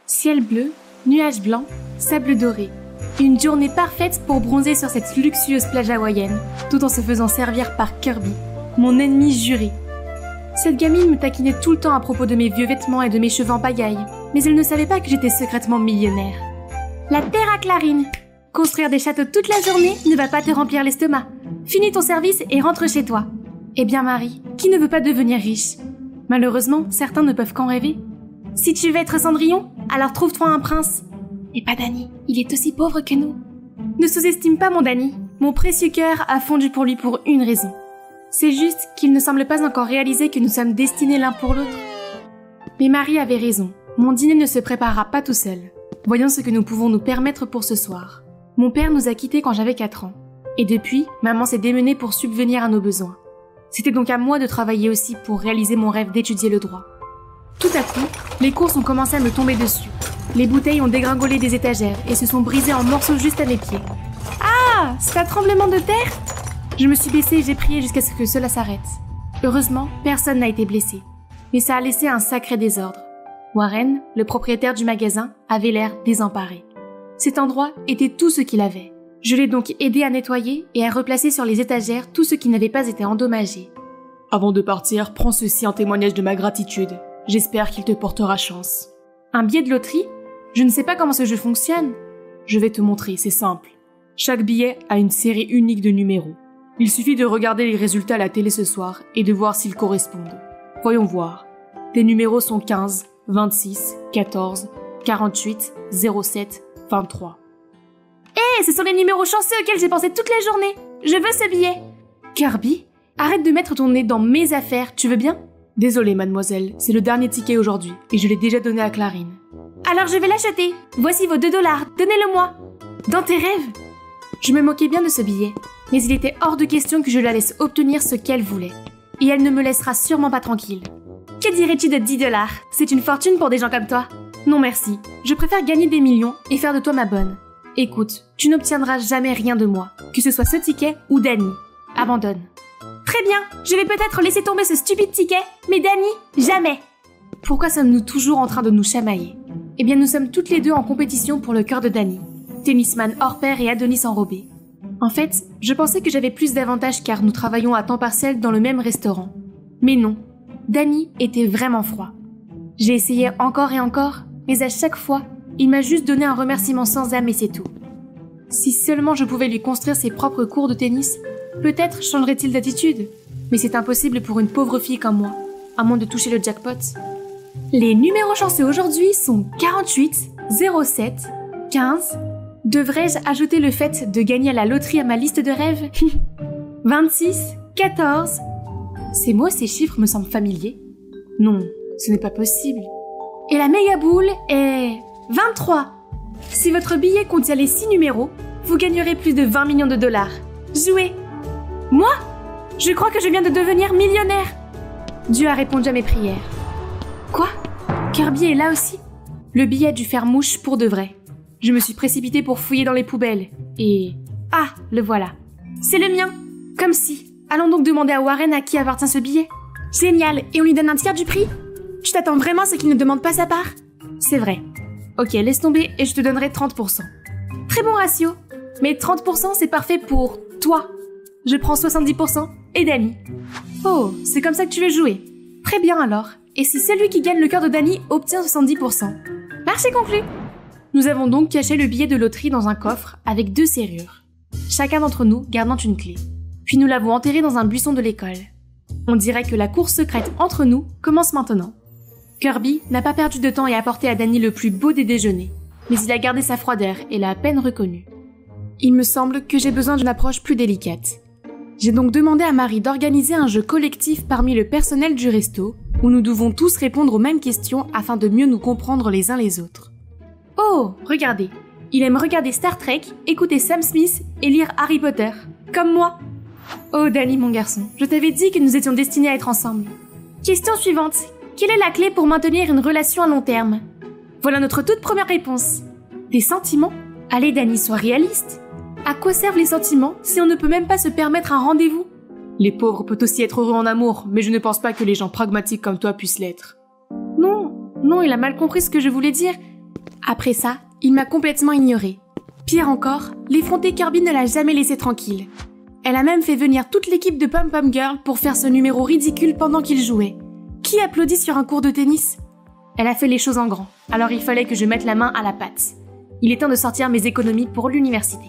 Ciel bleu, nuages blancs, sable doré. Une journée parfaite pour bronzer sur cette luxueuse plage hawaïenne, tout en se faisant servir par Kirby, mon ennemi juré. Cette gamine me taquinait tout le temps à propos de mes vieux vêtements et de mes cheveux en pagaille, mais elle ne savait pas que j'étais secrètement millionnaire. La terre à Clarine. Construire des châteaux toute la journée ne va pas te remplir l'estomac. Finis ton service et rentre chez toi. Eh bien Marie, qui ne veut pas devenir riche? Malheureusement, certains ne peuvent qu'en rêver. Si tu veux être Cendrillon, alors trouve-toi un prince. Et pas Danny, il est aussi pauvre que nous. Ne sous-estime pas mon Danny. Mon précieux cœur a fondu pour lui pour une raison. C'est juste qu'il ne semble pas encore réaliser que nous sommes destinés l'un pour l'autre. Mais Marie avait raison. Mon dîner ne se préparera pas tout seul. Voyons ce que nous pouvons nous permettre pour ce soir. Mon père nous a quittés quand j'avais 4 ans. Et depuis, maman s'est démenée pour subvenir à nos besoins. C'était donc à moi de travailler aussi pour réaliser mon rêve d'étudier le droit. Tout à coup, les courses ont commencé à me tomber dessus. Les bouteilles ont dégringolé des étagères et se sont brisées en morceaux juste à mes pieds. Ah, c'est un tremblement de terre? Je me suis baissée et j'ai prié jusqu'à ce que cela s'arrête. Heureusement, personne n'a été blessé. Mais ça a laissé un sacré désordre. Warren, le propriétaire du magasin, avait l'air désemparé. Cet endroit était tout ce qu'il avait. Je l'ai donc aidé à nettoyer et à replacer sur les étagères tout ce qui n'avait pas été endommagé. Avant de partir, prends ceci en témoignage de ma gratitude. J'espère qu'il te portera chance. Un billet de loterie? Je ne sais pas comment ce jeu fonctionne. Je vais te montrer, c'est simple. Chaque billet a une série unique de numéros. Il suffit de regarder les résultats à la télé ce soir et de voir s'ils correspondent. Voyons voir. Tes numéros sont 15, 26, 14, 48, 07, 23. Hé, ce sont les numéros chanceux auxquels j'ai pensé toute la journée. Je veux ce billet. Kirby, arrête de mettre ton nez dans mes affaires, tu veux bien? Désolée, mademoiselle, c'est le dernier ticket aujourd'hui et je l'ai déjà donné à Clarine. Alors je vais l'acheter. Voici vos $2, donnez-le-moi. Dans tes rêves? Je me moquais bien de ce billet, mais il était hors de question que je la laisse obtenir ce qu'elle voulait. Et elle ne me laissera sûrement pas tranquille. Que dirais-tu de $10? C'est une fortune pour des gens comme toi. Non merci, je préfère gagner des millions et faire de toi ma bonne. Écoute, tu n'obtiendras jamais rien de moi, que ce soit ce ticket ou Danny. Abandonne. Très bien, je vais peut-être laisser tomber ce stupide ticket, mais Danny, jamais. Pourquoi sommes-nous toujours en train de nous chamailler? Eh bien, nous sommes toutes les deux en compétition pour le cœur de Danny. Tennisman hors pair et Adonis enrobé. En fait, je pensais que j'avais plus d'avantages car nous travaillons à temps partiel dans le même restaurant. Mais non, Danny était vraiment froid. J'ai essayé encore et encore, mais à chaque fois, il m'a juste donné un remerciement sans âme et c'est tout. Si seulement je pouvais lui construire ses propres cours de tennis, peut-être changerait-il d'attitude. Mais c'est impossible pour une pauvre fille comme moi, à moins de toucher le jackpot. Les numéros chanceux aujourd'hui sont 48, 07, 15. Devrais-je ajouter le fait de gagner à la loterie à ma liste de rêves? 26, 14. Ces mots, ces chiffres me semblent familiers. Non, ce n'est pas possible. Et la méga boule est 23. Si votre billet contient les 6 numéros, vous gagnerez plus de 20 millions de $. Jouez! Moi? Je crois que je viens de devenir millionnaire. Dieu a répondu à mes prières. Quoi? Kirby est là aussi? Le billet a dû faire mouche pour de vrai. Je me suis précipitée pour fouiller dans les poubelles. Et... Ah, le voilà. C'est le mien. Comme si. Allons donc demander à Warren à qui appartient ce billet. Génial. Et on lui donne un tiers du prix? Tu t'attends vraiment à ce qu'il ne demande pas sa part? C'est vrai. Ok, laisse tomber et je te donnerai 30%. Très bon ratio. Mais 30% c'est parfait pour toi. Je prends 70% et Danny. Oh, c'est comme ça que tu veux jouer. Très bien alors. Et si celui qui gagne le cœur de Danny obtient 70%? Marché conclu. Nous avons donc caché le billet de loterie dans un coffre avec 2 serrures. Chacun d'entre nous gardant une clé. Puis nous l'avons enterré dans un buisson de l'école. On dirait que la course secrète entre nous commence maintenant. Kirby n'a pas perdu de temps et a apporté à Danny le plus beau des déjeuners, mais il a gardé sa froideur et l'a à peine reconnu. Il me semble que j'ai besoin d'une approche plus délicate. J'ai donc demandé à Marie d'organiser un jeu collectif parmi le personnel du resto, où nous devons tous répondre aux mêmes questions afin de mieux nous comprendre les uns les autres. Oh, regardez, il aime regarder Star Trek, écouter Sam Smith et lire Harry Potter, comme moi. Oh Danny mon garçon, je t'avais dit que nous étions destinés à être ensemble. Question suivante. Quelle est la clé pour maintenir une relation à long terme? Voilà notre toute première réponse. Des sentiments? Allez Danny, sois réaliste. À quoi servent les sentiments si on ne peut même pas se permettre un rendez-vous? Les pauvres peuvent aussi être heureux en amour, mais je ne pense pas que les gens pragmatiques comme toi puissent l'être. Non, il a mal compris ce que je voulais dire. Après ça, il m'a complètement ignorée. Pire encore, l'effrontée Kirby ne l'a jamais laissé tranquille. Elle a même fait venir toute l'équipe de Pom Pom Girl pour faire ce numéro ridicule pendant qu'il jouait. Qui applaudit sur un cours de tennis? Elle a fait les choses en grand, alors il fallait que je mette la main à la pâte. Il est temps de sortir mes économies pour l'université.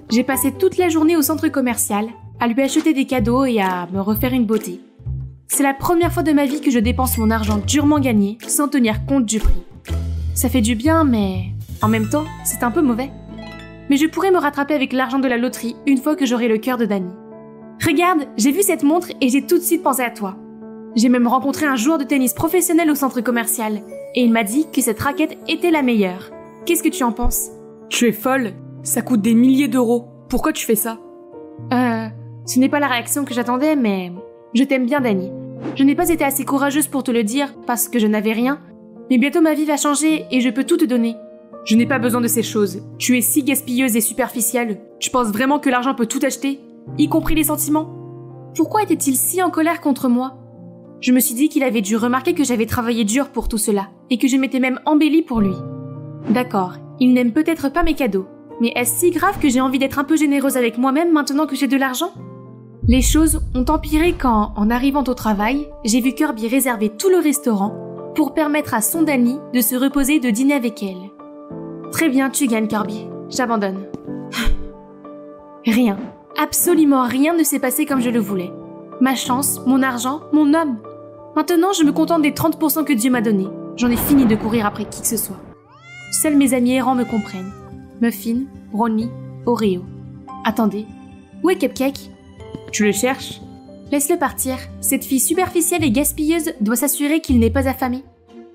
J'ai passé toute la journée au centre commercial, à lui acheter des cadeaux et à me refaire une beauté. C'est la première fois de ma vie que je dépense mon argent durement gagné sans tenir compte du prix. Ça fait du bien, mais en même temps, c'est un peu mauvais. Mais je pourrais me rattraper avec l'argent de la loterie une fois que j'aurai le cœur de Dani. Regarde, j'ai vu cette montre et j'ai tout de suite pensé à toi. J'ai même rencontré un joueur de tennis professionnel au centre commercial et il m'a dit que cette raquette était la meilleure. Qu'est-ce que tu en penses? Tu es folle? Ça coûte des milliers d'euros. Pourquoi tu fais ça? Ce n'est pas la réaction que j'attendais, mais je t'aime bien, Dani. Je n'ai pas été assez courageuse pour te le dire parce que je n'avais rien, mais bientôt ma vie va changer et je peux tout te donner. Je n'ai pas besoin de ces choses. Tu es si gaspilleuse et superficielle. Tu penses vraiment que l'argent peut tout acheter, y compris les sentiments? Pourquoi était-il si en colère contre moi? Je me suis dit qu'il avait dû remarquer que j'avais travaillé dur pour tout cela et que je m'étais même embellie pour lui. D'accord, il n'aime peut-être pas mes cadeaux, mais est-ce si grave que j'ai envie d'être un peu généreuse avec moi-même maintenant que j'ai de l'argent? Les choses ont empiré quand, en arrivant au travail, j'ai vu Kirby réserver tout le restaurant pour permettre à son Dani de se reposer et de dîner avec elle. Très bien, tu gagnes, Kirby. J'abandonne. Rien, absolument rien ne s'est passé comme je le voulais. Ma chance, mon argent, mon homme. Maintenant, je me contente des 30% que Dieu m'a donnés. J'en ai fini de courir après qui que ce soit. Seuls mes amis errants me comprennent. Muffin, Brownie, Oreo. Attendez, où est Cupcake? Tu le cherches? Laisse-le partir. Cette fille superficielle et gaspilleuse doit s'assurer qu'il n'est pas affamé.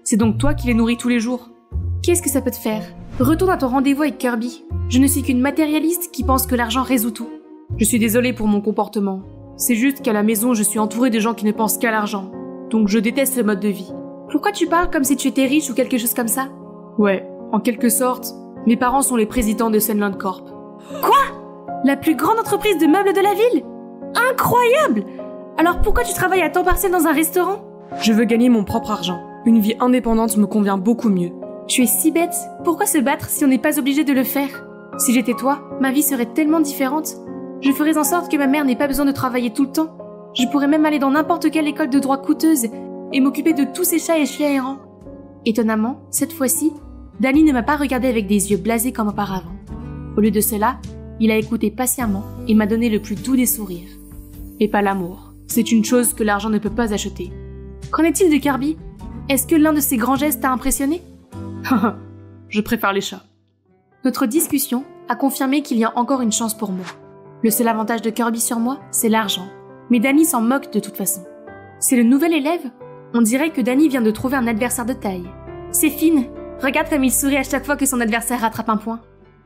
C'est donc toi qui les nourris tous les jours? Qu'est-ce que ça peut te faire? Retourne à ton rendez-vous avec Kirby. Je ne suis qu'une matérialiste qui pense que l'argent résout tout. Je suis désolée pour mon comportement. C'est juste qu'à la maison, je suis entourée de gens qui ne pensent qu'à l'argent. Donc je déteste ce mode de vie. Pourquoi tu parles comme si tu étais riche ou quelque chose comme ça? Ouais, en quelque sorte, mes parents sont les présidents de Sunland Corp. Quoi? La plus grande entreprise de meubles de la ville? Incroyable! Alors pourquoi tu travailles à temps partiel dans un restaurant? Je veux gagner mon propre argent. Une vie indépendante me convient beaucoup mieux. Tu es si bête. Pourquoi se battre si on n'est pas obligé de le faire? Si j'étais toi, ma vie serait tellement différente. Je ferais en sorte que ma mère n'ait pas besoin de travailler tout le temps. Je pourrais même aller dans n'importe quelle école de droit coûteuse et m'occuper de tous ces chats et chiens errants. Étonnamment, cette fois-ci, Dani ne m'a pas regardé avec des yeux blasés comme auparavant. Au lieu de cela, il a écouté patiemment et m'a donné le plus doux des sourires. Et pas l'amour. C'est une chose que l'argent ne peut pas acheter. Qu'en est-il de Kirby? Est-ce que l'un de ses grands gestes t'a impressionné? Je préfère les chats. Notre discussion a confirmé qu'il y a encore une chance pour moi. Le seul avantage de Kirby sur moi, c'est l'argent. Mais Dani s'en moque de toute façon. C'est le nouvel élève? On dirait que Dani vient de trouver un adversaire de taille. C'est Finn. Regarde comme il sourit à chaque fois que son adversaire rattrape un point.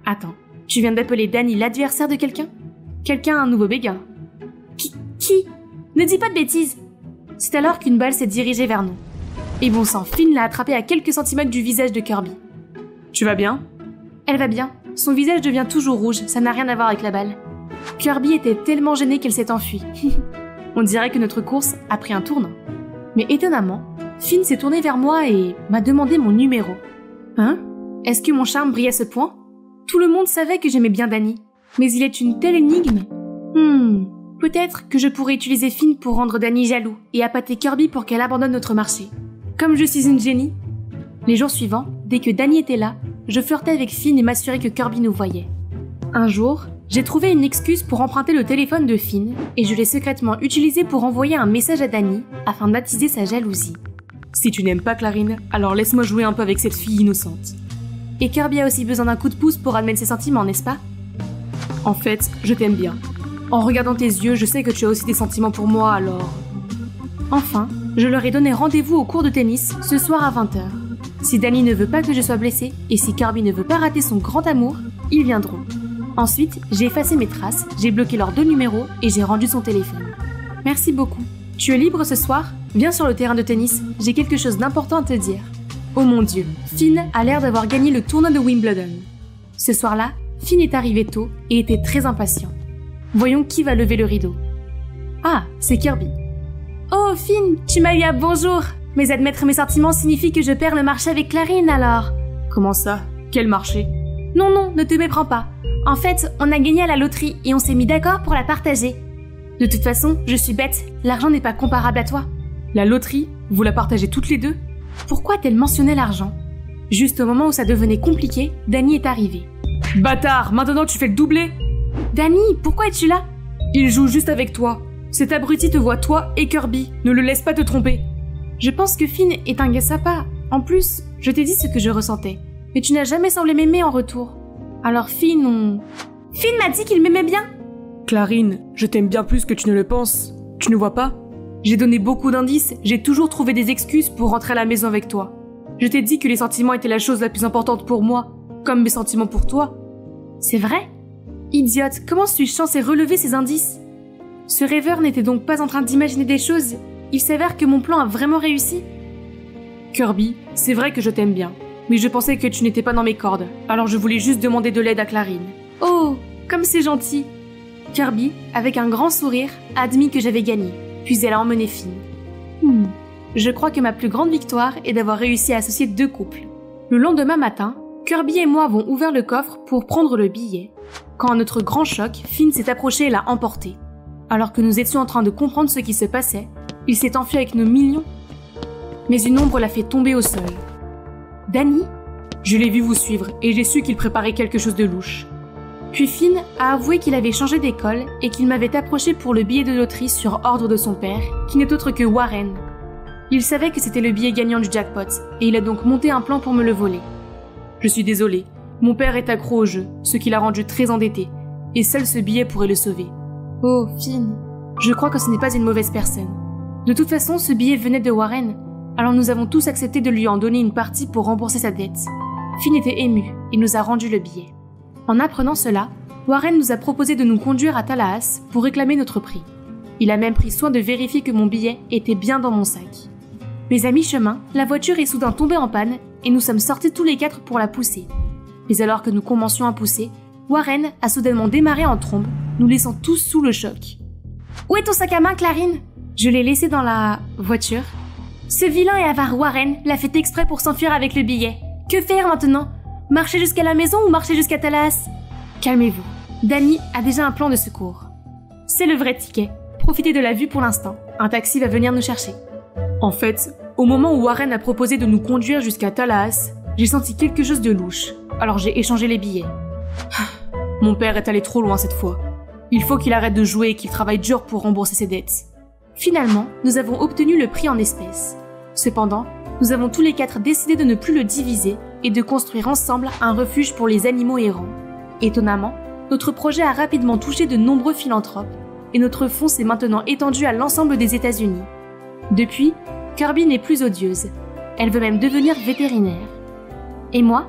Attends, tu viens d'appeler Dani l'adversaire de quelqu'un? Quelqu'un a un nouveau béguin. Qui? Ne dis pas de bêtises. C'est alors qu'une balle s'est dirigée vers nous. Et bon sang, Finn l'a attrapé à quelques centimètres du visage de Kirby. Tu vas bien? Elle va bien. Son visage devient toujours rouge, ça n'a rien à voir avec la balle. Kirby était tellement gênée qu'elle s'est enfuie. On dirait que notre course a pris un tournant. Mais étonnamment, Finn s'est tourné vers moi et m'a demandé mon numéro. Hein? Est-ce que mon charme brille à ce point? Tout le monde savait que j'aimais bien Dani, mais il est une telle énigme. Peut-être que je pourrais utiliser Finn pour rendre Dani jaloux et appâter Kirby pour qu'elle abandonne notre marché. Comme je suis une génie. Les jours suivants, dès que Dani était là, je flirtais avec Finn et m'assurais que Kirby nous voyait. Un jour, j'ai trouvé une excuse pour emprunter le téléphone de Finn et je l'ai secrètement utilisé pour envoyer un message à Dani afin d'attiser sa jalousie. Si tu n'aimes pas Clarine, alors laisse-moi jouer un peu avec cette fille innocente. Et Kirby a aussi besoin d'un coup de pouce pour admettre ses sentiments, n'est-ce pas? En fait, je t'aime bien. En regardant tes yeux, je sais que tu as aussi des sentiments pour moi, alors... Enfin, je leur ai donné rendez-vous au cours de tennis ce soir à 20h. Si Dani ne veut pas que je sois blessée et si Kirby ne veut pas rater son grand amour, ils viendront. Ensuite, j'ai effacé mes traces, j'ai bloqué leurs 2 numéros et j'ai rendu son téléphone. Merci beaucoup. Tu es libre ce soir? Viens sur le terrain de tennis, j'ai quelque chose d'important à te dire. Oh mon Dieu, Finn a l'air d'avoir gagné le tournoi de Wimbledon. Ce soir-là, Finn est arrivé tôt et était très impatient. Voyons qui va lever le rideau. Ah, c'est Kirby. Oh Finn, tu m'as eu à bonjour. Mais admettre mes sentiments signifie que je perds le marché avec Clarine alors. Comment ça? Quel marché? Non, non, ne te méprends pas. En fait, on a gagné à la loterie et on s'est mis d'accord pour la partager. De toute façon, je suis bête, l'argent n'est pas comparable à toi. La loterie? Vous la partagez toutes les deux? Pourquoi a-t-elle mentionné l'argent? Juste au moment où ça devenait compliqué, Danny est arrivé. Bâtard, maintenant tu fais le doublé? Danny, pourquoi es-tu là? Il joue juste avec toi. Cet abruti te voit toi et Kirby. Ne le laisse pas te tromper. Je pense que Finn est un gars sympa. En plus, je t'ai dit ce que je ressentais. Mais tu n'as jamais semblé m'aimer en retour. Alors Finn m'a dit qu'il m'aimait bien. Clarine, je t'aime bien plus que tu ne le penses. Tu ne vois pas? J'ai donné beaucoup d'indices, j'ai toujours trouvé des excuses pour rentrer à la maison avec toi. Je t'ai dit que les sentiments étaient la chose la plus importante pour moi, comme mes sentiments pour toi. C'est vrai? Idiote, comment suis-je censée relever ces indices? Ce rêveur n'était donc pas en train d'imaginer des choses. Il s'avère que mon plan a vraiment réussi. Kirby, c'est vrai que je t'aime bien, mais je pensais que tu n'étais pas dans mes cordes, alors je voulais juste demander de l'aide à Clarine. Oh, comme c'est gentil. Kirby, avec un grand sourire, a admis que j'avais gagné, puis elle a emmené Finn. Je crois que ma plus grande victoire est d'avoir réussi à associer deux couples. Le lendemain matin, Kirby et moi avons ouvert le coffre pour prendre le billet. Quand à notre grand choc, Finn s'est approché et l'a emporté. Alors que nous étions en train de comprendre ce qui se passait, il s'est enfui avec nos millions. Mais une ombre l'a fait tomber au sol. Danny? Je l'ai vu vous suivre et j'ai su qu'il préparait quelque chose de louche. Puis Finn a avoué qu'il avait changé d'école et qu'il m'avait approché pour le billet de loterie sur ordre de son père, qui n'est autre que Warren. Il savait que c'était le billet gagnant du jackpot et il a donc monté un plan pour me le voler. Je suis désolé, mon père est accro au jeu, ce qui l'a rendu très endetté, et seul ce billet pourrait le sauver. Oh, Finn, je crois que ce n'est pas une mauvaise personne. De toute façon, ce billet venait de Warren, alors nous avons tous accepté de lui en donner une partie pour rembourser sa dette. Finn était ému et nous a rendu le billet. En apprenant cela, Warren nous a proposé de nous conduire à Tallahassee pour réclamer notre prix. Il a même pris soin de vérifier que mon billet était bien dans mon sac. Mais à mi-chemin, la voiture est soudain tombée en panne et nous sommes sortis tous les quatre pour la pousser. Mais alors que nous commencions à pousser, Warren a soudainement démarré en trombe, nous laissant tous sous le choc. « Où est ton sac à main, Clarine ?» Je l'ai laissé dans la voiture. Ce vilain et avare Warren l'a fait exprès pour s'enfuir avec le billet. Que faire maintenant? Marcher jusqu'à la maison ou marcher jusqu'à Tallahassee? Calmez-vous. Danny a déjà un plan de secours. C'est le vrai ticket. Profitez de la vue pour l'instant. Un taxi va venir nous chercher. En fait, au moment où Warren a proposé de nous conduire jusqu'à Tallahassee, j'ai senti quelque chose de louche. Alors j'ai échangé les billets. Mon père est allé trop loin cette fois. Il faut qu'il arrête de jouer et qu'il travaille dur pour rembourser ses dettes. Finalement, nous avons obtenu le prix en espèces. Cependant, nous avons tous les quatre décidé de ne plus le diviser et de construire ensemble un refuge pour les animaux errants. Étonnamment, notre projet a rapidement touché de nombreux philanthropes et notre fonds s'est maintenant étendu à l'ensemble des États-Unis. Depuis, Kirby n'est plus odieuse. Elle veut même devenir vétérinaire. Et moi,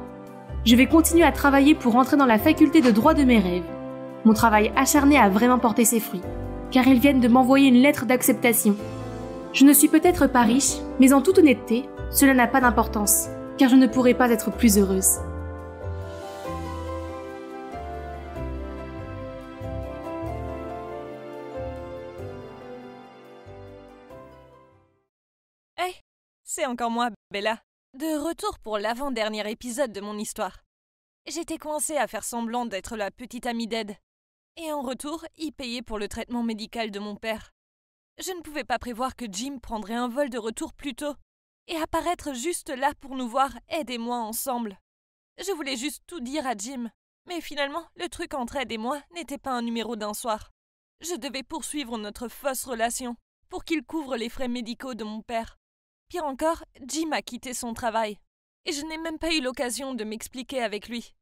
je vais continuer à travailler pour entrer dans la faculté de droit de mes rêves. Mon travail acharné a vraiment porté ses fruits, car ils viennent de m'envoyer une lettre d'acceptation. Je ne suis peut-être pas riche, mais en toute honnêteté, cela n'a pas d'importance, car je ne pourrais pas être plus heureuse. Hey, c'est encore moi, Bella. De retour pour l'avant-dernier épisode de mon histoire. J'étais coincée à faire semblant d'être la petite amie d'Ed. Et en retour, y payer pour le traitement médical de mon père. Je ne pouvais pas prévoir que Jim prendrait un vol de retour plus tôt et apparaître juste là pour nous voir, Ed et moi, ensemble. Je voulais juste tout dire à Jim, mais finalement, le truc entre Ed et moi n'était pas un numéro d'un soir. Je devais poursuivre notre fausse relation pour qu'il couvre les frais médicaux de mon père. Pire encore, Jim a quitté son travail et je n'ai même pas eu l'occasion de m'expliquer avec lui.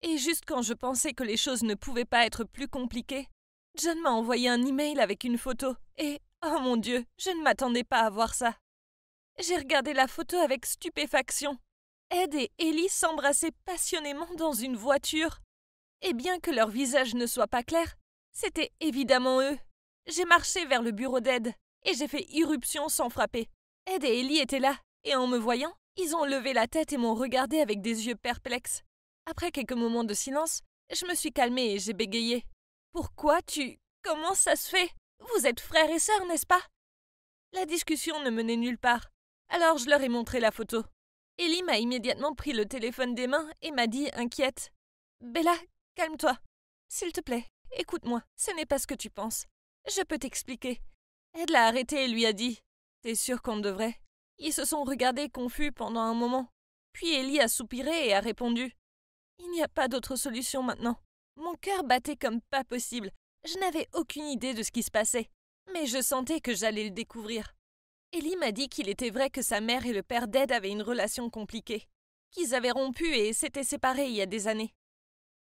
Et juste quand je pensais que les choses ne pouvaient pas être plus compliquées, John m'a envoyé un email avec une photo et, oh mon Dieu, je ne m'attendais pas à voir ça. J'ai regardé la photo avec stupéfaction. Ed et Ellie s'embrassaient passionnément dans une voiture. Et bien que leur visage ne soit pas clair, c'était évidemment eux. J'ai marché vers le bureau d'Ed et j'ai fait irruption sans frapper. Ed et Ellie étaient là, et en me voyant, ils ont levé la tête et m'ont regardé avec des yeux perplexes. Après quelques moments de silence, je me suis calmée et j'ai bégayé. « Pourquoi Comment ça se fait? Vous êtes frères et sœurs, n'est-ce pas ?» La discussion ne menait nulle part, alors je leur ai montré la photo. Ellie m'a immédiatement pris le téléphone des mains et m'a dit, inquiète. « Bella, calme-toi. S'il te plaît, écoute-moi, ce n'est pas ce que tu penses. Je peux t'expliquer. » Ed l'a arrêté et lui a dit « T'es sûr qu'on devrait ?» Ils se sont regardés confus pendant un moment. Puis Ellie a soupiré et a répondu « Il n'y a pas d'autre solution maintenant. » Mon cœur battait comme pas possible. Je n'avais aucune idée de ce qui se passait. Mais je sentais que j'allais le découvrir. Ellie m'a dit qu'il était vrai que sa mère et le père d'Ed avaient une relation compliquée, qu'ils avaient rompu et s'étaient séparés il y a des années.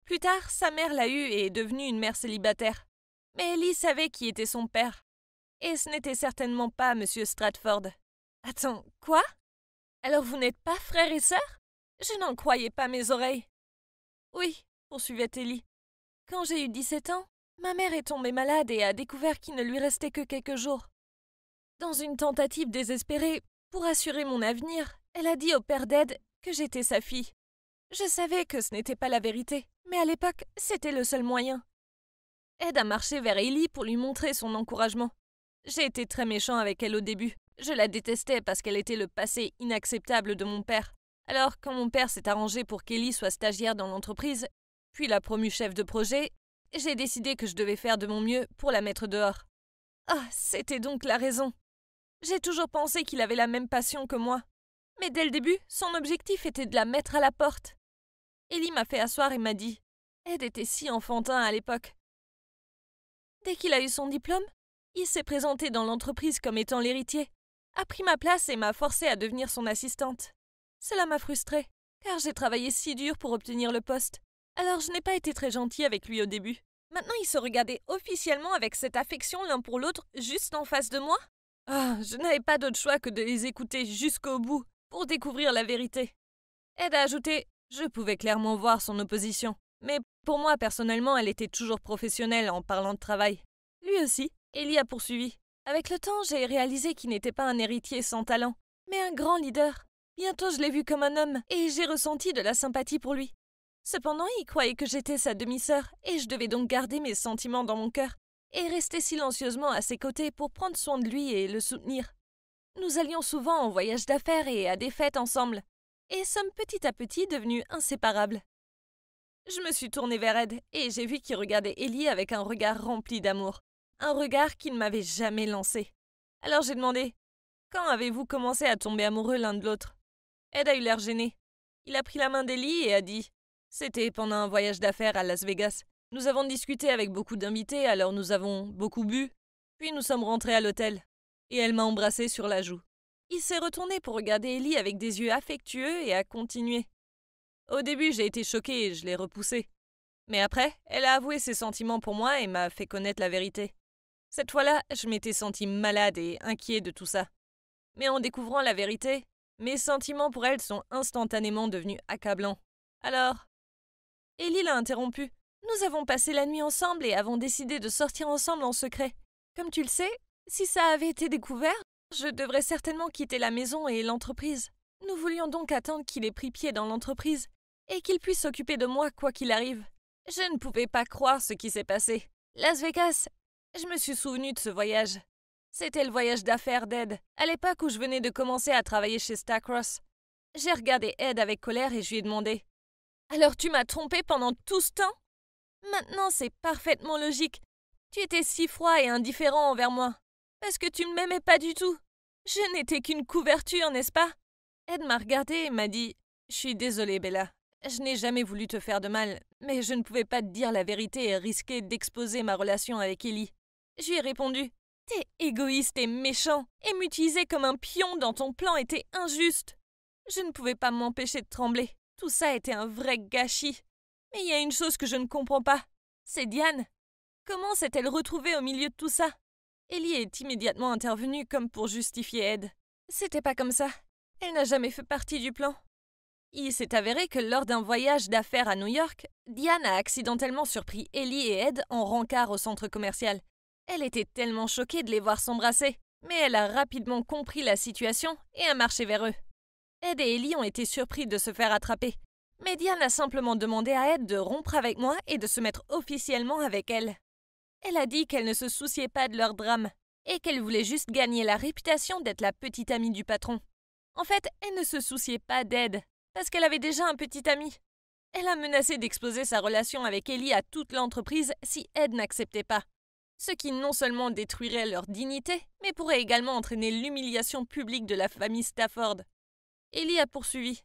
Plus tard, sa mère l'a eue et est devenue une mère célibataire. Mais Ellie savait qui était son père. Et ce n'était certainement pas Monsieur Stratford. Attends, quoi? Alors vous n'êtes pas frères et sœurs? Je n'en croyais pas mes oreilles. Oui, poursuivait Ellie. Quand j'ai eu 17 ans, ma mère est tombée malade et a découvert qu'il ne lui restait que quelques jours. Dans une tentative désespérée, pour assurer mon avenir, elle a dit au père d'Ed que j'étais sa fille. Je savais que ce n'était pas la vérité, mais à l'époque, c'était le seul moyen. Ed a marché vers Ellie pour lui montrer son encouragement. J'ai été très méchant avec elle au début. Je la détestais parce qu'elle était le passé inacceptable de mon père. Alors, quand mon père s'est arrangé pour qu'Ellie soit stagiaire dans l'entreprise, puis l'a promue chef de projet, j'ai décidé que je devais faire de mon mieux pour la mettre dehors. Ah, c'était donc la raison. J'ai toujours pensé qu'il avait la même passion que moi. Mais dès le début, son objectif était de la mettre à la porte. Ellie m'a fait asseoir et m'a dit « Ed était si enfantin à l'époque. » Dès qu'il a eu son diplôme, il s'est présenté dans l'entreprise comme étant l'héritier, a pris ma place et m'a forcé à devenir son assistante. Cela m'a frustrée, car j'ai travaillé si dur pour obtenir le poste. Alors je n'ai pas été très gentille avec lui au début. Maintenant ils se regardaient officiellement avec cette affection l'un pour l'autre juste en face de moi. Ah, je n'avais pas d'autre choix que de les écouter jusqu'au bout pour découvrir la vérité. Ed a ajouté « Je pouvais clairement voir son opposition. Mais pour moi, personnellement, elle était toujours professionnelle en parlant de travail. » Lui aussi, Ellie a poursuivi. Avec le temps, j'ai réalisé qu'il n'était pas un héritier sans talent, mais un grand leader. Bientôt, je l'ai vu comme un homme et j'ai ressenti de la sympathie pour lui. Cependant, il croyait que j'étais sa demi-sœur et je devais donc garder mes sentiments dans mon cœur et rester silencieusement à ses côtés pour prendre soin de lui et le soutenir. Nous allions souvent en voyage d'affaires et à des fêtes ensemble, et sommes petit à petit devenus inséparables. Je me suis tournée vers Ed et j'ai vu qu'il regardait Ellie avec un regard rempli d'amour, un regard qu'il ne m'avait jamais lancé. Alors j'ai demandé « Quand avez-vous commencé à tomber amoureux l'un de l'autre » Ed a eu l'air gêné. Il a pris la main d'Ellie et a dit « C'était pendant un voyage d'affaires à Las Vegas. Nous avons discuté avec beaucoup d'invités, alors nous avons beaucoup bu, puis nous sommes rentrés à l'hôtel. Et elle m'a embrassé sur la joue. » Il s'est retourné pour regarder Ellie avec des yeux affectueux et a continué. Au début, j'ai été choquée et je l'ai repoussée. Mais après, elle a avoué ses sentiments pour moi et m'a fait connaître la vérité. Cette fois-là, je m'étais sentie malade et inquiet de tout ça. Mais en découvrant la vérité, mes sentiments pour elle sont instantanément devenus accablants. Alors, Ellie l'a interrompu. Nous avons passé la nuit ensemble et avons décidé de sortir ensemble en secret. Comme tu le sais, si ça avait été découvert, je devrais certainement quitter la maison et l'entreprise. Nous voulions donc attendre qu'il ait pris pied dans l'entreprise et qu'il puisse s'occuper de moi quoi qu'il arrive. Je ne pouvais pas croire ce qui s'est passé. Las Vegas, je me suis souvenue de ce voyage. C'était le voyage d'affaires d'Ed, à l'époque où je venais de commencer à travailler chez Starcross. J'ai regardé Ed avec colère et je lui ai demandé « Alors tu m'as trompé pendant tout ce temps ? Maintenant c'est parfaitement logique. Tu étais si froid et indifférent envers moi. Parce que tu ne m'aimais pas du tout. Je n'étais qu'une couverture, n'est-ce pas ?» Ed m'a regardé et m'a dit « Je suis désolée, Bella. Je n'ai jamais voulu te faire de mal, mais je ne pouvais pas te dire la vérité et risquer d'exposer ma relation avec Ellie. » Je lui ai répondu « T'es égoïste et méchant, et m'utiliser comme un pion dans ton plan était injuste. » Je ne pouvais pas m'empêcher de trembler. Tout ça était un vrai gâchis. Mais il y a une chose que je ne comprends pas. C'est Diane. Comment s'est-elle retrouvée au milieu de tout ça? Ellie est immédiatement intervenue comme pour justifier Ed. C'était pas comme ça. Elle n'a jamais fait partie du plan. Il s'est avéré que lors d'un voyage d'affaires à New York, Diane a accidentellement surpris Ellie et Ed en rencard au centre commercial. Elle était tellement choquée de les voir s'embrasser, mais elle a rapidement compris la situation et a marché vers eux. Ed et Ellie ont été surpris de se faire attraper, mais Diane a simplement demandé à Ed de rompre avec moi et de se mettre officiellement avec elle. Elle a dit qu'elle ne se souciait pas de leur drame et qu'elle voulait juste gagner la réputation d'être la petite amie du patron. En fait, elle ne se souciait pas d'Ed, parce qu'elle avait déjà un petit ami. Elle a menacé d'exposer sa relation avec Ellie à toute l'entreprise si Ed n'acceptait pas. Ce qui non seulement détruirait leur dignité, mais pourrait également entraîner l'humiliation publique de la famille Stafford. Ellie a poursuivi.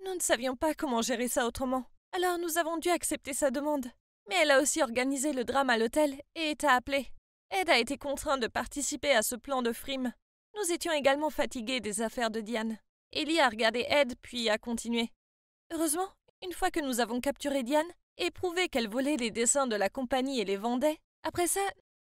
Nous ne savions pas comment gérer ça autrement, alors nous avons dû accepter sa demande. Mais elle a aussi organisé le drame à l'hôtel et t'a appelé. Ed a été contraint de participer à ce plan de frime. Nous étions également fatigués des affaires de Diane. Ellie a regardé Ed puis a continué. Heureusement, une fois que nous avons capturé Diane et prouvé qu'elle volait les dessins de la compagnie et les vendait, après ça,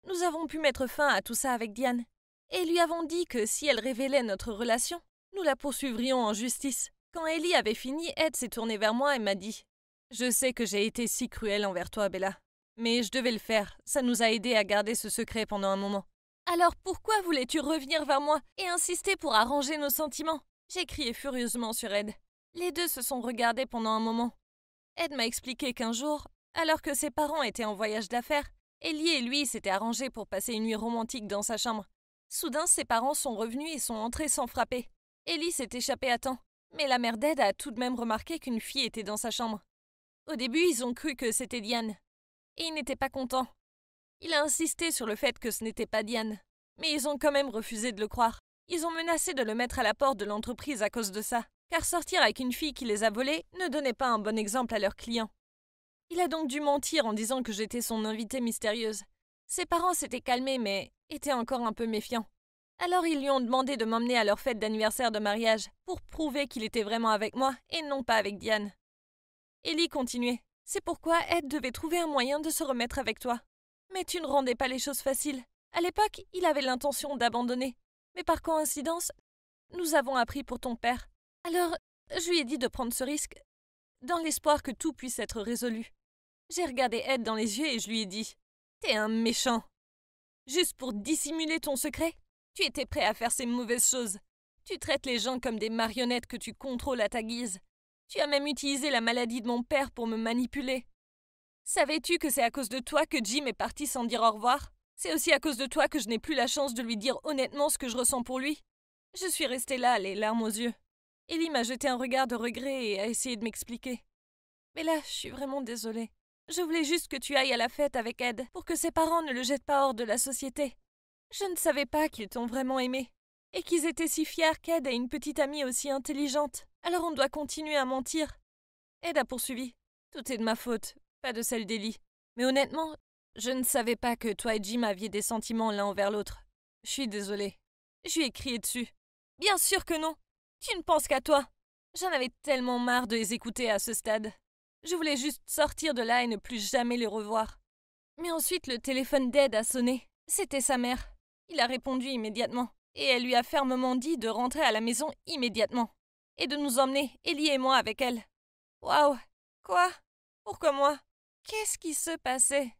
nous avons pu mettre fin à tout ça avec Diane. Et lui avons dit que si elle révélait notre relation, nous la poursuivrions en justice. Quand Ellie avait fini, Ed s'est tourné vers moi et m'a dit « Je sais que j'ai été si cruel envers toi, Bella. Mais je devais le faire, ça nous a aidés à garder ce secret pendant un moment. Alors pourquoi voulais-tu revenir vers moi et insister pour arranger nos sentiments ?» J'ai crié furieusement sur Ed. Les deux se sont regardés pendant un moment. Ed m'a expliqué qu'un jour, alors que ses parents étaient en voyage d'affaires, Ellie et lui s'étaient arrangés pour passer une nuit romantique dans sa chambre. Soudain, ses parents sont revenus et sont entrés sans frapper. Ellie s'est échappée à temps, mais la mère d'Ed a tout de même remarqué qu'une fille était dans sa chambre. Au début, ils ont cru que c'était Diane. Et il n'était pas content. Il a insisté sur le fait que ce n'était pas Diane. Mais ils ont quand même refusé de le croire. Ils ont menacé de le mettre à la porte de l'entreprise à cause de ça. Car sortir avec une fille qui les a volés ne donnait pas un bon exemple à leurs clients. Il a donc dû mentir en disant que j'étais son invitée mystérieuse. Ses parents s'étaient calmés mais étaient encore un peu méfiants. Alors ils lui ont demandé de m'emmener à leur fête d'anniversaire de mariage pour prouver qu'il était vraiment avec moi et non pas avec Diane. Ellie continuait. C'est pourquoi Ed devait trouver un moyen de se remettre avec toi. Mais tu ne rendais pas les choses faciles. À l'époque, il avait l'intention d'abandonner. Mais par coïncidence, nous avons appris pour ton père. Alors, je lui ai dit de prendre ce risque, dans l'espoir que tout puisse être résolu. J'ai regardé Ed dans les yeux et je lui ai dit « T'es un méchant. Juste pour dissimuler ton secret, tu étais prêt à faire ces mauvaises choses. Tu traites les gens comme des marionnettes que tu contrôles à ta guise. Tu as même utilisé la maladie de mon père pour me manipuler. Savais-tu que c'est à cause de toi que Jim est parti sans dire au revoir? C'est aussi à cause de toi que je n'ai plus la chance de lui dire honnêtement ce que je ressens pour lui. » Je suis restée là, les larmes aux yeux. Ellie m'a jeté un regard de regret et a essayé de m'expliquer. Mais là, je suis vraiment désolée. Je voulais juste que tu ailles à la fête avec Ed pour que ses parents ne le jettent pas hors de la société. Je ne savais pas qu'ils t'ont vraiment aimé et qu'ils étaient si fiers qu'Ed ait une petite amie aussi intelligente. Alors on doit continuer à mentir. Ed a poursuivi. Tout est de ma faute, pas de celle d'Ellie. Mais honnêtement, je ne savais pas que toi et Jim aviez des sentiments l'un envers l'autre. Je suis désolée. Je lui ai crié dessus. Bien sûr que non. Tu ne penses qu'à toi. J'en avais tellement marre de les écouter à ce stade. Je voulais juste sortir de là et ne plus jamais les revoir. Mais ensuite, le téléphone d'Ed a sonné. C'était sa mère. Il a répondu immédiatement. Et elle lui a fermement dit de rentrer à la maison immédiatement. Et de nous emmener, Ellie et moi, avec elle. Waouh! Quoi? Pourquoi moi? Qu'est-ce qui se passait?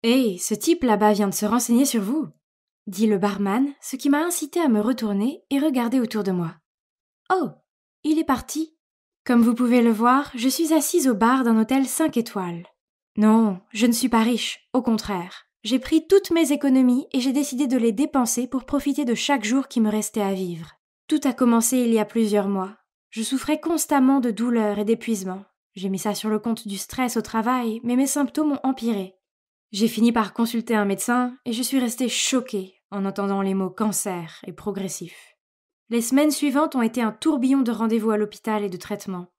Hé, ce type là-bas vient de se renseigner sur vous, dit le barman, ce qui m'a incité à me retourner et regarder autour de moi. Oh, il est parti. Comme vous pouvez le voir, je suis assise au bar d'un hôtel 5 étoiles. Non, je ne suis pas riche, au contraire. J'ai pris toutes mes économies et j'ai décidé de les dépenser pour profiter de chaque jour qui me restait à vivre. Tout a commencé il y a plusieurs mois. Je souffrais constamment de douleurs et d'épuisement. J'ai mis ça sur le compte du stress au travail, mais mes symptômes ont empiré. J'ai fini par consulter un médecin et je suis restée choquée en entendant les mots cancer et progressif. Les semaines suivantes ont été un tourbillon de rendez-vous à l'hôpital et de traitements.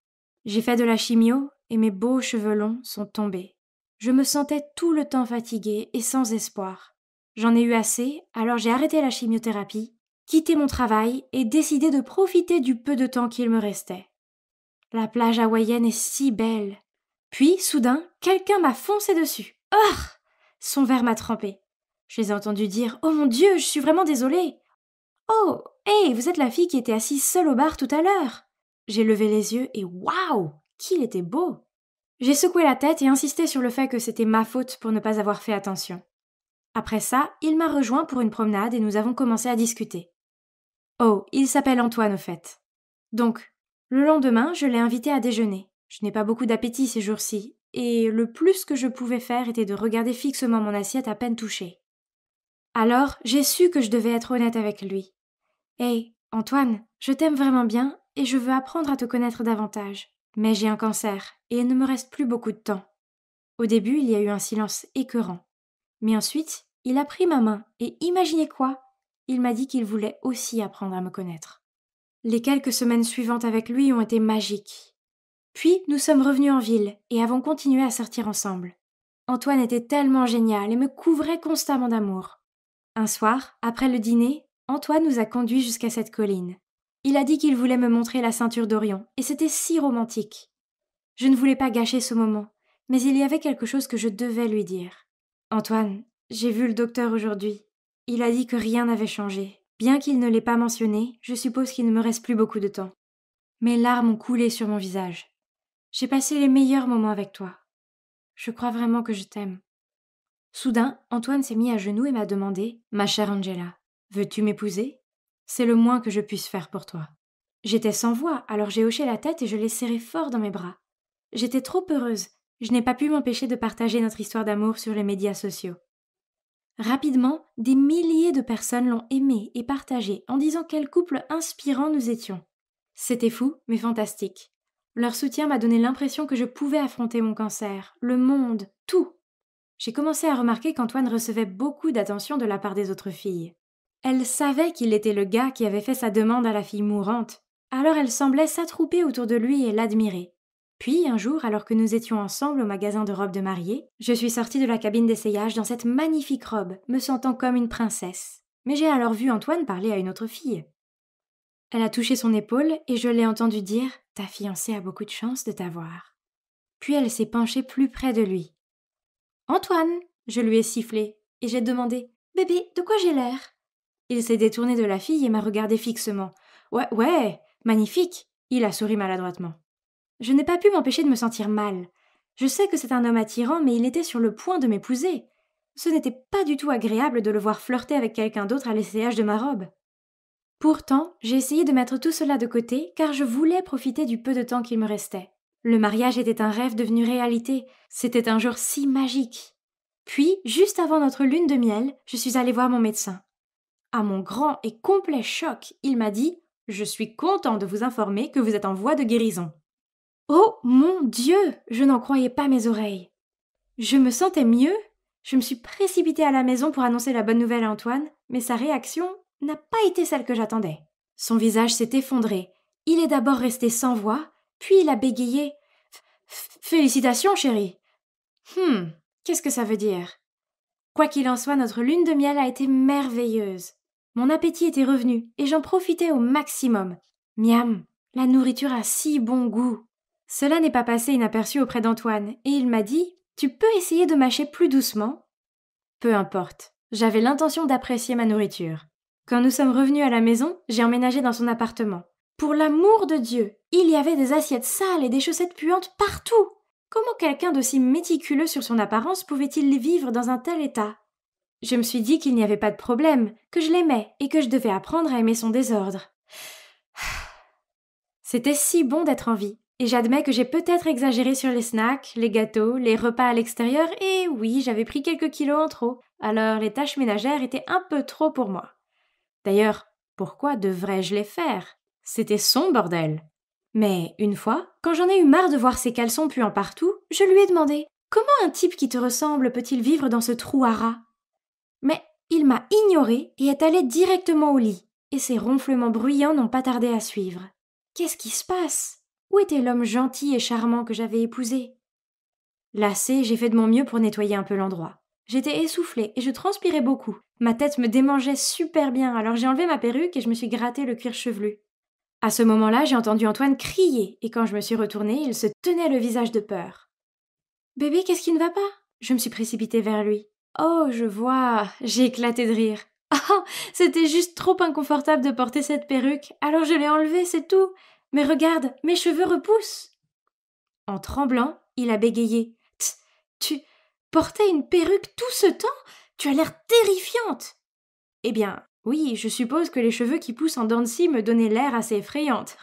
J'ai fait de la chimio et mes beaux cheveux longs sont tombés. Je me sentais tout le temps fatiguée et sans espoir. J'en ai eu assez, alors j'ai arrêté la chimiothérapie, quitté mon travail et décidé de profiter du peu de temps qu'il me restait. La plage hawaïenne est si belle. Puis, soudain, quelqu'un m'a foncé dessus. Ah! Son verre m'a trempée. Je les ai entendus dire « Oh mon Dieu, je suis vraiment désolée !»« Oh, hey, vous êtes la fille qui était assise seule au bar tout à l'heure !» J'ai levé les yeux et waouh, qu'il était beau! J'ai secoué la tête et insisté sur le fait que c'était ma faute pour ne pas avoir fait attention. Après ça, il m'a rejoint pour une promenade et nous avons commencé à discuter. Oh, il s'appelle Antoine au fait. Donc, le lendemain, je l'ai invité à déjeuner. Je n'ai pas beaucoup d'appétit ces jours-ci, et le plus que je pouvais faire était de regarder fixement mon assiette à peine touchée. Alors, j'ai su que je devais être honnête avec lui. « Hey, Antoine, je t'aime vraiment bien et je veux apprendre à te connaître davantage. Mais j'ai un cancer et il ne me reste plus beaucoup de temps. » Au début, il y a eu un silence écœurant. Mais ensuite, il a pris ma main et imaginez quoi? Il m'a dit qu'il voulait aussi apprendre à me connaître. Les quelques semaines suivantes avec lui ont été magiques. Puis, nous sommes revenus en ville et avons continué à sortir ensemble. Antoine était tellement génial et me couvrait constamment d'amour. Un soir, après le dîner, Antoine nous a conduits jusqu'à cette colline. Il a dit qu'il voulait me montrer la ceinture d'Orion, et c'était si romantique. Je ne voulais pas gâcher ce moment, mais il y avait quelque chose que je devais lui dire. « Antoine, j'ai vu le docteur aujourd'hui. Il a dit que rien n'avait changé. Bien qu'il ne l'ait pas mentionné, je suppose qu'il ne me reste plus beaucoup de temps. » Mes larmes ont coulé sur mon visage. J'ai passé les meilleurs moments avec toi. Je crois vraiment que je t'aime. Soudain, Antoine s'est mis à genoux et m'a demandé « Ma chère Angela, veux-tu m'épouser ? C'est le moins que je puisse faire pour toi. » J'étais sans voix, alors j'ai hoché la tête et je l'ai serré fort dans mes bras. J'étais trop heureuse. Je n'ai pas pu m'empêcher de partager notre histoire d'amour sur les médias sociaux. Rapidement, des milliers de personnes l'ont aimé et partagé en disant quel couple inspirant nous étions. C'était fou, mais fantastique. Leur soutien m'a donné l'impression que je pouvais affronter mon cancer, le monde, tout. J'ai commencé à remarquer qu'Antoine recevait beaucoup d'attention de la part des autres filles. Elle savait qu'il était le gars qui avait fait sa demande à la fille mourante, alors elle semblait s'attrouper autour de lui et l'admirer. Puis, un jour, alors que nous étions ensemble au magasin de robes de mariée, je suis sortie de la cabine d'essayage dans cette magnifique robe, me sentant comme une princesse. Mais j'ai alors vu Antoine parler à une autre fille. Elle a touché son épaule et je l'ai entendu dire « Ta fiancée a beaucoup de chance de t'avoir. » Puis elle s'est penchée plus près de lui. « Antoine !» je lui ai sifflé et j'ai demandé « Bébé, de quoi j'ai l'air ?» Il s'est détourné de la fille et m'a regardé fixement. « Ouais, magnifique !» Il a souri maladroitement. Je n'ai pas pu m'empêcher de me sentir mal. Je sais que c'est un homme attirant, mais il était sur le point de m'épouser. Ce n'était pas du tout agréable de le voir flirter avec quelqu'un d'autre à l'essayage de ma robe. Pourtant, j'ai essayé de mettre tout cela de côté, car je voulais profiter du peu de temps qu'il me restait. Le mariage était un rêve devenu réalité. C'était un jour si magique. Puis, juste avant notre lune de miel, je suis allée voir mon médecin. À mon grand et complet choc, il m'a dit « Je suis content de vous informer que vous êtes en voie de guérison. » Oh mon Dieu! Je n'en croyais pas mes oreilles. Je me sentais mieux. Je me suis précipitée à la maison pour annoncer la bonne nouvelle à Antoine, mais sa réaction n'a pas été celle que j'attendais. Son visage s'est effondré. Il est d'abord resté sans voix, puis il a bégayé. « Félicitations, chérie. » Qu'est-ce que ça veut dire? Quoi qu'il en soit, notre lune de miel a été merveilleuse. Mon appétit était revenu et j'en profitais au maximum. Miam, la nourriture a si bon goût. Cela n'est pas passé inaperçu auprès d'Antoine et il m'a dit « Tu peux essayer de mâcher plus doucement ?» Peu importe, j'avais l'intention d'apprécier ma nourriture. Quand nous sommes revenus à la maison, j'ai emménagé dans son appartement. Pour l'amour de Dieu, il y avait des assiettes sales et des chaussettes puantes partout. Comment quelqu'un d'aussi méticuleux sur son apparence pouvait-il vivre dans un tel état? Je me suis dit qu'il n'y avait pas de problème, que je l'aimais et que je devais apprendre à aimer son désordre. C'était si bon d'être en vie, et j'admets que j'ai peut-être exagéré sur les snacks, les gâteaux, les repas à l'extérieur, et oui, j'avais pris quelques kilos en trop, alors les tâches ménagères étaient un peu trop pour moi. D'ailleurs, pourquoi devrais-je les faire? C'était son bordel. Mais une fois, quand j'en ai eu marre de voir ses caleçons puant partout, je lui ai demandé « Comment un type qui te ressemble peut-il vivre dans ce trou à rats ?» Mais il m'a ignoré et est allé directement au lit, et ses ronflements bruyants n'ont pas tardé à suivre. Qu'est-ce qui se passe? Où était l'homme gentil et charmant que j'avais épousé? Lassée, j'ai fait de mon mieux pour nettoyer un peu l'endroit. J'étais essoufflée et je transpirais beaucoup. Ma tête me démangeait super bien, alors j'ai enlevé ma perruque et je me suis gratté le cuir chevelu. À ce moment-là, j'ai entendu Antoine crier, et quand je me suis retournée, il se tenait le visage de peur. « Bébé, qu'est-ce qui ne va pas ?» Je me suis précipitée vers lui. « Oh, je vois !» J'ai éclaté de rire. « Ah, c'était juste trop inconfortable de porter cette perruque, alors je l'ai enlevée, c'est tout. Mais regarde, mes cheveux repoussent !» En tremblant, il a bégayé. « Tu portais une perruque tout ce temps? Tu as l'air terrifiante !» Eh bien, oui, je suppose que les cheveux qui poussent en dents de scie me donnaient l'air assez effrayante.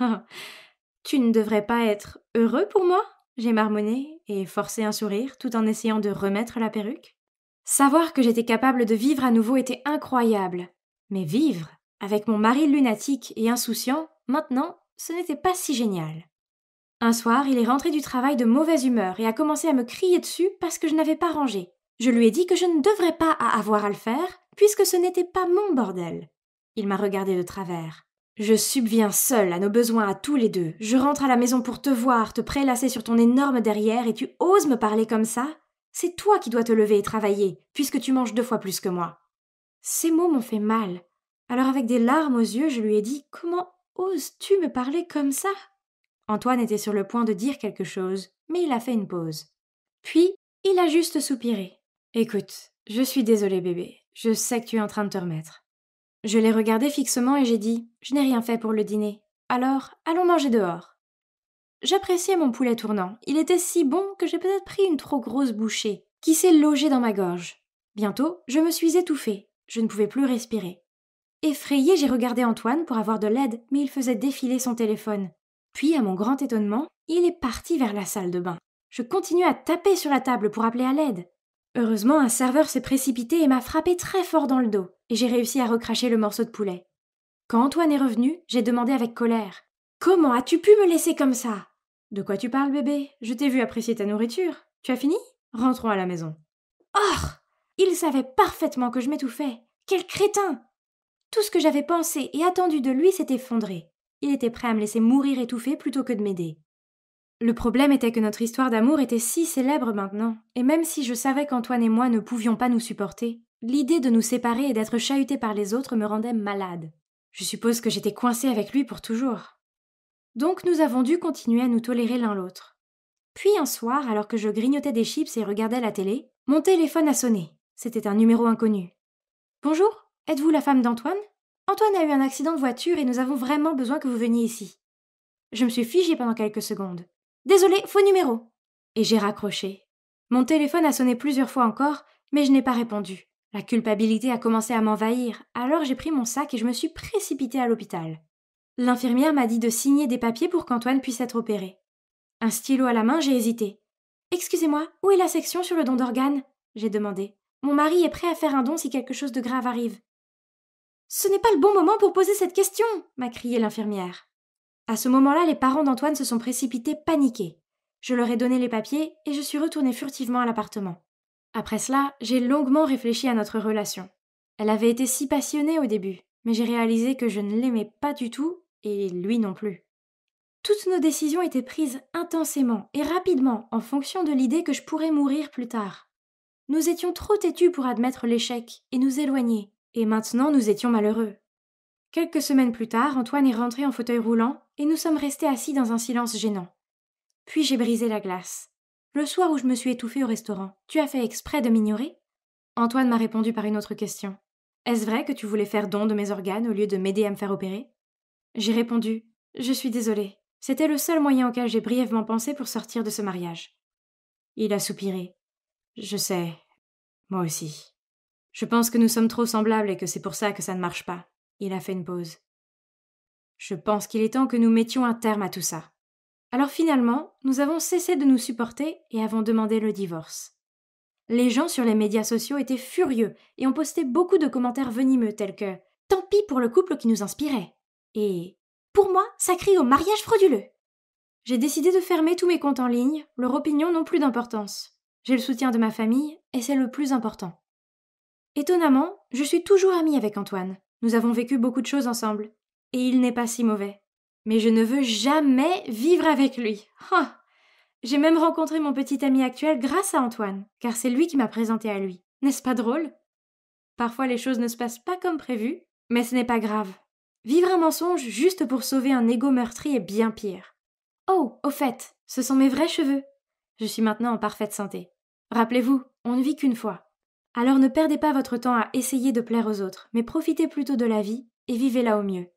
Tu ne devrais pas être heureux pour moi? J'ai marmonné et forcé un sourire tout en essayant de remettre la perruque. Savoir que j'étais capable de vivre à nouveau était incroyable. Mais vivre, avec mon mari lunatique et insouciant, maintenant, ce n'était pas si génial. Un soir, il est rentré du travail de mauvaise humeur et a commencé à me crier dessus parce que je n'avais pas rangé. Je lui ai dit que je ne devrais pas avoir à le faire, puisque ce n'était pas mon bordel. Il m'a regardé de travers. Je subviens seule à nos besoins à tous les deux. Je rentre à la maison pour te voir, te prélasser sur ton énorme derrière, et tu oses me parler comme ça? C'est toi qui dois te lever et travailler, puisque tu manges 2 fois plus que moi. Ces mots m'ont fait mal. Alors avec des larmes aux yeux, je lui ai dit « Comment oses-tu me parler comme ça ?» Antoine était sur le point de dire quelque chose, mais il a fait une pause. Puis, il a juste soupiré. « Écoute, je suis désolée bébé, je sais que tu es en train de te remettre. » Je l'ai regardé fixement et j'ai dit « Je n'ai rien fait pour le dîner, alors allons manger dehors. » J'appréciais mon poulet tournant, il était si bon que j'ai peut-être pris une trop grosse bouchée, qui s'est logée dans ma gorge. Bientôt, je me suis étouffée, je ne pouvais plus respirer. Effrayée, j'ai regardé Antoine pour avoir de l'aide, mais il faisait défiler son téléphone. Puis, à mon grand étonnement, il est parti vers la salle de bain. Je continuais à taper sur la table pour appeler à l'aide. Heureusement, un serveur s'est précipité et m'a frappé très fort dans le dos, et j'ai réussi à recracher le morceau de poulet. Quand Antoine est revenu, j'ai demandé avec colère « Comment as-tu pu me laisser comme ça ?»« De quoi tu parles, bébé ? Je t'ai vu apprécier ta nourriture. Tu as fini ? Rentrons à la maison. » Oh ! Il savait parfaitement que je m'étouffais. Quel crétin ! Tout ce que j'avais pensé et attendu de lui s'est effondré. Il était prêt à me laisser mourir étouffé plutôt que de m'aider. Le problème était que notre histoire d'amour était si célèbre maintenant, et même si je savais qu'Antoine et moi ne pouvions pas nous supporter, l'idée de nous séparer et d'être chahutés par les autres me rendait malade. Je suppose que j'étais coincée avec lui pour toujours. Donc nous avons dû continuer à nous tolérer l'un l'autre. Puis un soir, alors que je grignotais des chips et regardais la télé, mon téléphone a sonné. C'était un numéro inconnu. « Bonjour, êtes-vous la femme d'Antoine ? Antoine a eu un accident de voiture et nous avons vraiment besoin que vous veniez ici. » Je me suis figée pendant quelques secondes. « Désolée, faux numéro !» Et j'ai raccroché. Mon téléphone a sonné plusieurs fois encore, mais je n'ai pas répondu. La culpabilité a commencé à m'envahir, alors j'ai pris mon sac et je me suis précipitée à l'hôpital. L'infirmière m'a dit de signer des papiers pour qu'Antoine puisse être opéré. Un stylo à la main, j'ai hésité. « Excusez-moi, où est la section sur le don d'organes ?» j'ai demandé. « Mon mari est prêt à faire un don si quelque chose de grave arrive. »« Ce n'est pas le bon moment pour poser cette question !» m'a crié l'infirmière. À ce moment-là, les parents d'Antoine se sont précipités paniqués. Je leur ai donné les papiers et je suis retournée furtivement à l'appartement. Après cela, j'ai longuement réfléchi à notre relation. Elle avait été si passionnée au début, mais j'ai réalisé que je ne l'aimais pas du tout et lui non plus. Toutes nos décisions étaient prises intensément et rapidement en fonction de l'idée que je pourrais mourir plus tard. Nous étions trop têtus pour admettre l'échec et nous éloigner, et maintenant nous étions malheureux. Quelques semaines plus tard, Antoine est rentré en fauteuil roulant et nous sommes restés assis dans un silence gênant. Puis j'ai brisé la glace. Le soir où je me suis étouffée au restaurant, tu as fait exprès de m'ignorer ? Antoine m'a répondu par une autre question. Est-ce vrai que tu voulais faire don de mes organes au lieu de m'aider à me faire opérer ? J'ai répondu. Je suis désolée. C'était le seul moyen auquel j'ai brièvement pensé pour sortir de ce mariage. Il a soupiré. Je sais. Moi aussi. Je pense que nous sommes trop semblables et que c'est pour ça que ça ne marche pas. Il a fait une pause. Je pense qu'il est temps que nous mettions un terme à tout ça. Alors finalement, nous avons cessé de nous supporter et avons demandé le divorce. Les gens sur les médias sociaux étaient furieux et ont posté beaucoup de commentaires venimeux tels que « Tant pis pour le couple qui nous inspirait » et « Pour moi, ça crie au mariage frauduleux ». J'ai décidé de fermer tous mes comptes en ligne, leurs opinions n'ont plus d'importance. J'ai le soutien de ma famille et c'est le plus important. Étonnamment, je suis toujours amie avec Antoine. Nous avons vécu beaucoup de choses ensemble. Et il n'est pas si mauvais. Mais je ne veux jamais vivre avec lui. Ah ! J'ai même rencontré mon petit ami actuel grâce à Antoine, car c'est lui qui m'a présenté à lui. N'est-ce pas drôle ? Parfois les choses ne se passent pas comme prévu, mais ce n'est pas grave. Vivre un mensonge juste pour sauver un ego meurtri est bien pire. Oh, au fait, ce sont mes vrais cheveux. Je suis maintenant en parfaite santé. Rappelez-vous, on ne vit qu'une fois. Alors ne perdez pas votre temps à essayer de plaire aux autres, mais profitez plutôt de la vie et vivez-la au mieux.